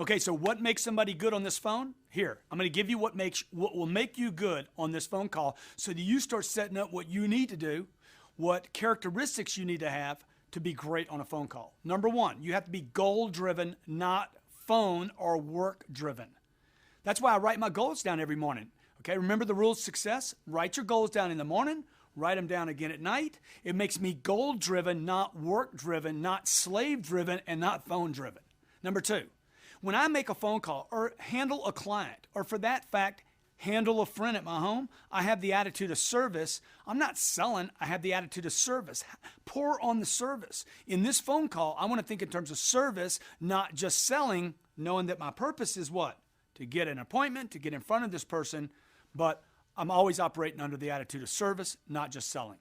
Okay, so what makes somebody good on this phone? Here, I'm going to give you what will make you good on this phone call so that you start setting up what you need to do, what characteristics you need to have to be great on a phone call. Number one, you have to be goal-driven, not phone or work-driven. That's why I write my goals down every morning. Okay, remember the rules of success? Write your goals down in the morning, write them down again at night. It makes me goal-driven, not work-driven, not slave-driven, and not phone-driven. Number two, when I make a phone call or handle a client, or for that fact, handle a friend at my home, I have the attitude of service. I'm not selling, I have the attitude of service. Pour on the service. In this phone call, I want to think in terms of service, not just selling, knowing that my purpose is what? To get an appointment, to get in front of this person, but I'm always operating under the attitude of service, not just selling.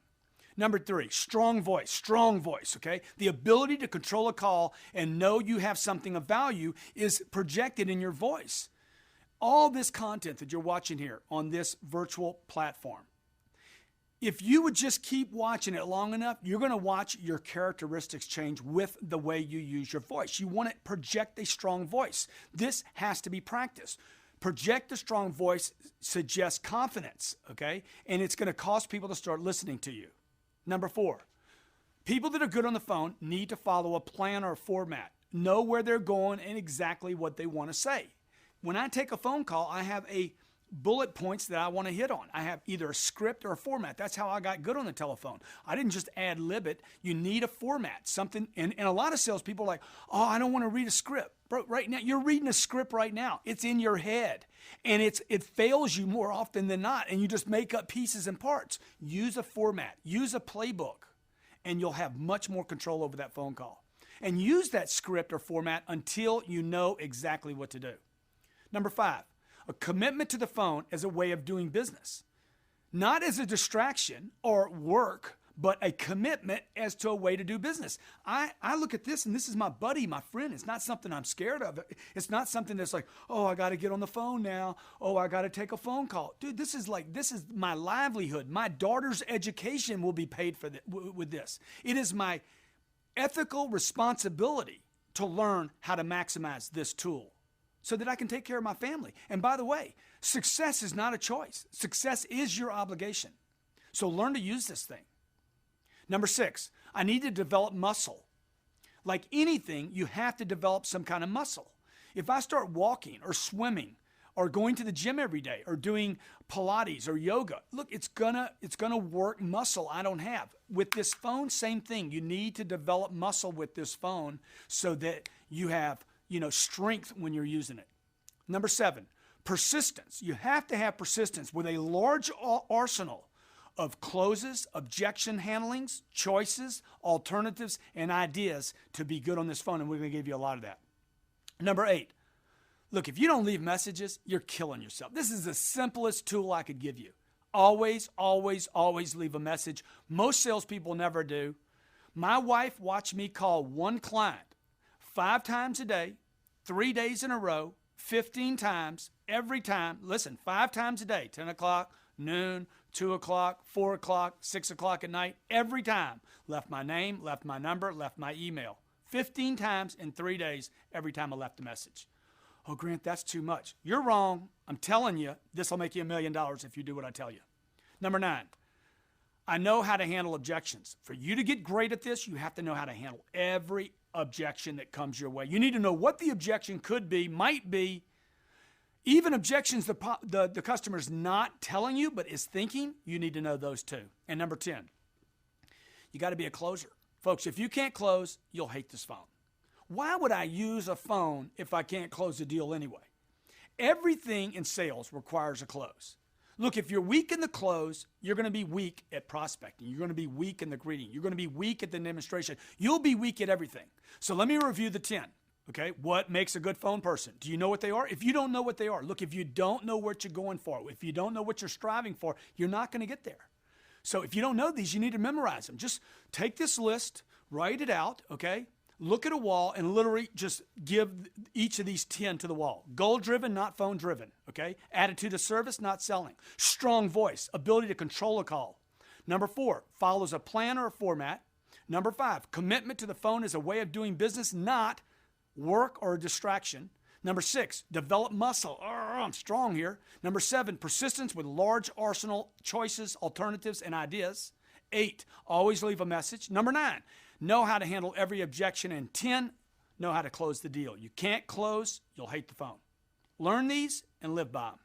Number three, strong voice, okay? The ability to control a call and know you have something of value is projected in your voice. All this content that you're watching here on this virtual platform, if you would just keep watching it long enough, you're going to watch your characteristics change with the way you use your voice. You want to project a strong voice. This has to be practiced. Project a strong voice suggests confidence, okay? And it's going to cause people to start listening to you. Number four, people that are good on the phone need to follow a plan or a format, know where they're going and exactly what they want to say. When I take a phone call, I have a bullet points that I want to hit on. I have either a script or a format. That's how I got good on the telephone. I didn't just ad lib it. You need a format, something. And a lot of salespeople are like, oh, I don't want to read a script. Bro, right now, you're reading a script right now. It's in your head. And it fails you more often than not. And you just make up pieces and parts. Use a format. Use a playbook. And you'll have much more control over that phone call. And use that script or format until you know exactly what to do. Number five, a commitment to the phone as a way of doing business. Not as a distraction or work, but a commitment as to a way to do business. I look at this and this is my buddy, my friend. It's not something I'm scared of. It's not something that's like, oh, I got to get on the phone now. Oh, I got to take a phone call. Dude, this is my livelihood. My daughter's education will be paid for with this. It is my ethical responsibility to learn how to maximize this tool so that I can take care of my family. And by the way, success is not a choice. Success is your obligation. So learn to use this thing. Number six, I need to develop muscle. Like anything, you have to develop some kind of muscle. If I start walking or swimming or going to the gym every day or doing Pilates or yoga, look, it's gonna work muscle I don't have. With this phone, same thing. You need to develop muscle with this phone so that you have, strength when you're using it. Number seven, persistence. You have to have persistence with a large arsenal of closes, objection handlings, choices, alternatives, and ideas to be good on this phone, and we're going to give you a lot of that. Number eight, look, if you don't leave messages, you're killing yourself. This is the simplest tool I could give you. Always, always, always leave a message. Most salespeople never do. My wife watched me call one client 5 times a day, 3 days in a row, 15 times, every time. Listen, 5 times a day, 10 o'clock, noon, 2 o'clock, 4 o'clock, 6 o'clock at night, every time. Left my name, left my number, left my email. 15 times in 3 days, every time I left a message. Oh, Grant, that's too much. You're wrong. I'm telling you, this will make you $1 million if you do what I tell you. Number 9, I know how to handle objections. For you to get great at this, you have to know how to handle every objection that comes your way. You need to know what the objection could be, might be, even objections the customer's not telling you but is thinking, you need to know those too. And number 10, you got to be a closer. Folks, if you can't close, you'll hate this phone. Why would I use a phone if I can't close a deal anyway? Everything in sales requires a close. Look, if you're weak in the close, you're going to be weak at prospecting. You're going to be weak in the greeting. You're going to be weak at the demonstration. You'll be weak at everything. So let me review the 10. Okay, what makes a good phone person? Do you know what they are? If you don't know what they are, look, if you don't know what you're going for, if you don't know what you're striving for, you're not going to get there. So if you don't know these, you need to memorize them. Just take this list, write it out, okay? Look at a wall and literally just give each of these 10 to the wall. Goal-driven, not phone-driven, okay? Attitude of service, not selling. Strong voice, ability to control a call. Number 4, follows a plan or a format. Number 5, commitment to the phone as a way of doing business, not work or a distraction. Number 6, develop muscle. I'm strong here. Number 7, persistence with large arsenal choices, alternatives, and ideas. 8, always leave a message. Number 9, know how to handle every objection. And 10, know how to close the deal. You can't close, you'll hate the phone. Learn these and live by them.